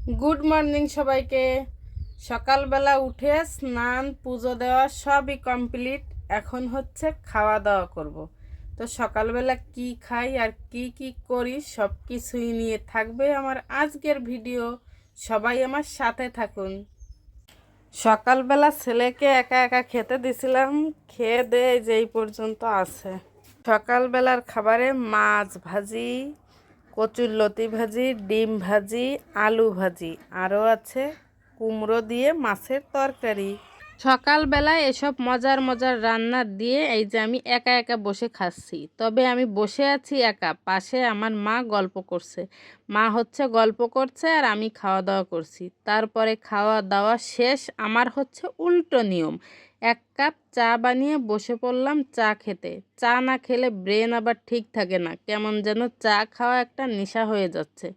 Good morning সবাইকে। সকালবেলা উঠে স্নান পুজো দেওয়া সবই কমপ্লিট। এখন হচ্ছে খাওয়া দাওয়া করব। তো সকালবেলা কি খাই আর কি কি করি সব কিছুই নিয়ে থাকবে আমার আজকের ভিডিও। সবাই আমার সাথে থাকুন। সকালবেলা ছেলেকে একা একা খেতে দিছিলাম, খেয়ে দেয়ে যেই পর্যন্ত আছে। সকালবেলার খাবারে মাছ ভাজি, কচুরলতি ভাজি, ডিম ভাজি, আলু ভাজি, আরও আছে কুমড়ো দিয়ে মাছের তরকারি। সকালবেলায় এসব মজার মজার রান্না দিয়ে এই যে আমি একা একা বসে খাচ্ছি। তবে আমি বসে আছি একা, পাশে আমার মা গল্প করছে। মা হচ্ছে গল্প করছে আর আমি খাওয়া দাওয়া করছি। তারপরে খাওয়া দাওয়া শেষ, আমার হচ্ছে উল্টো নিয়ম। 1 কাপ চা বানিয়ে বসে পড়লাম চা খেতে। চা না খেলে ব্রেন আবার ঠিক থাকে না, কেমন যেন চা খাওয়া একটা নেশা হয়ে যাচ্ছে।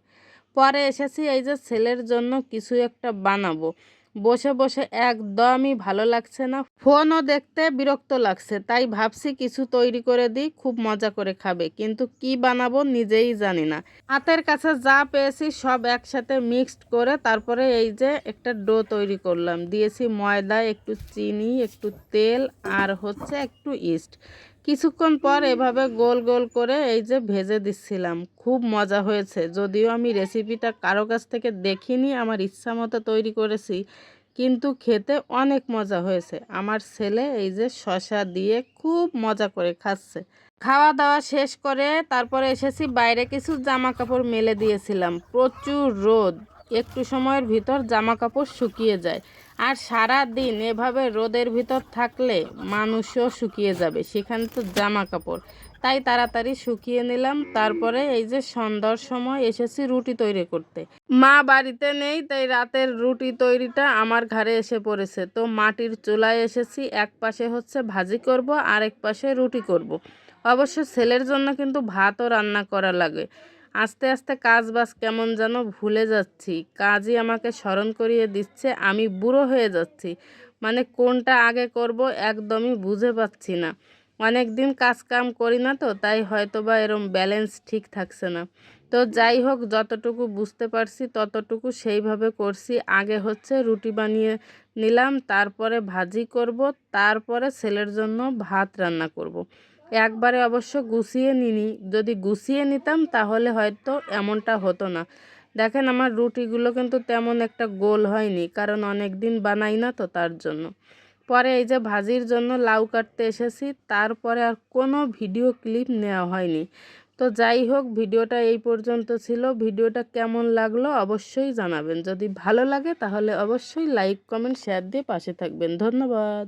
পরে এসেছি এই যে ছেলের জন্য কিছু একটা বানাবো। বসে বসে একদমই ভালো লাগছে না, ফোনও দেখতে বিরক্ত লাগছে, তাই ভাবছি কিছু তৈরি করে দিই, খুব মজা করে খাবে। কিন্তু কি বানাবো নিজেই জানি না। হাতের কাছে যা পেয়েছি সব একসাথে মিক্সড করে তারপরে এই যে একটা ডো তৈরি করলাম। দিয়েছি ময়দা, একটু চিনি, একটু তেল আর হচ্ছে একটু ইস্ট। কিছুক্ষণ পর এভাবে গোল গোল করে এই যে ভেজে দিচ্ছিলাম। খুব মজা হয়েছে, যদিও আমি রেসিপিটা কারো কাছ থেকে দেখিনি, আমার ইচ্ছা মতো তৈরি করেছি, কিন্তু খেতে অনেক মজা হয়েছে। আমার ছেলে এই যে শসা দিয়ে খুব মজা করে খাচ্ছে। খাওয়া দাওয়া শেষ করে তারপরে এসেছি বাইরে, কিছু জামা কাপড় মেলে দিয়েছিলাম। প্রচুর রোদ, একটু সময়ের ভিতর জামা কাপড় শুকিয়ে যায়। আর সারা দিন এভাবে রোদের ভিতর থাকলে মানুষও শুকিয়ে যাবে, সেখানে তো জামা কাপড়। তাই তাড়াতাড়ি শুকিয়ে নিলাম। তারপরে এই যে সন্ধ্যার সময় এসেছি রুটি তৈরি করতে। মা বাড়িতে নেই, তাই রাতের রুটি তৈরিটা আমার ঘাড়ে এসে পড়েছে। তো মাটির চুলায় এসেছি, এক পাশে হচ্ছে ভাজি করব, আরেক পাশে রুটি করব। অবশ্য ছেলের জন্য কিন্তু ভাতও রান্না করা লাগে। আস্তে আস্তে কাজ বাজ কেমন যেন ভুলে যাচ্ছি, কাজই আমাকে স্মরণ করিয়ে দিচ্ছে আমি বুড়ো হয়ে যাচ্ছি। মানে কোনটা আগে করব একদমই বুঝে পাচ্ছি না। অনেক দিন কাজ কাম করি না, তো তাই হয়তো বা এরম ব্যালেন্স ঠিক থাকছে না। তো যাই হোক, যতটুকু বুঝতে পারছি ততটুকু সেইভাবে করছি। আগে হচ্ছে রুটি বানিয়ে নিলাম, তারপরে ভাজি করব, তারপরে ছেলের জন্য ভাত রান্না করব। একবারে অবশ্য গুছিয়ে নিনি, যদি গুছিয়ে নিতাম তাহলে হয়তো এমনটা হতো না। দেখেন আমার রুটিগুলো কিন্তু তেমন একটা গোল হয়নি, কারণ অনেক দিন বানাই না, তো তার জন্য। পরে এই যে ভাজির জন্য লাউ কাটতে এসেছি, তারপরে আর কোনো ভিডিও ক্লিপ নেওয়া হয়নি। তো যাই হোক, ভিডিওটা এই পর্যন্ত ছিল। ভিডিওটা কেমন লাগলো অবশ্যই জানাবেন। যদি ভালো লাগে তাহলে অবশ্যই লাইক কমেন্ট শেয়ার দিয়ে পাশে থাকবেন। ধন্যবাদ।